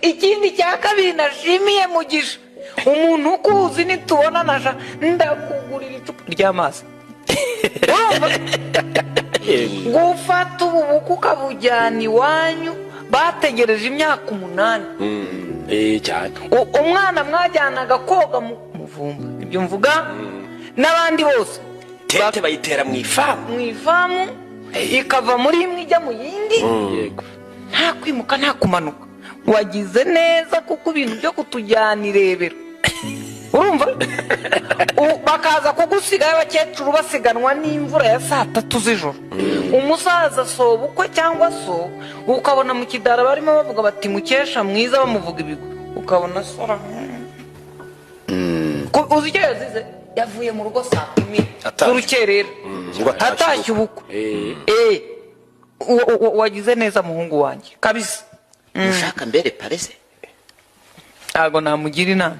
ikindi cya kabiri nashimiye Mugisha umuntu ukuzi nitubona naja ndakugurira icupa ry'amazi gufata ubu buku ukabujyana iwanyu bategereje imyaka 8 cyane umwana mwajyanaga koga mu muvumba ibyo mvuga n'abandi bose tete bayitera mu ifamu ikava muri imwe ijya mu yindi yego nta kwimuka nta kumanuka wagize neza kuko ibintu byo kutujyana irebero urumva bakaza kugusigaye abakecuru basiganwa n'imvura ya 3 z'ijoro umusaza soba ukwe cyangwa so ukabona mu kidara barimo bavuga bati mukesha mwiza bamuvuga ibigo ukabona sora uzi icyo yazize yavuye mu rugo saa 10 z'urukerera atashye ubukwe wagize neza muhungu wanjye kabisa ushaka mbere parese ntago namugira inama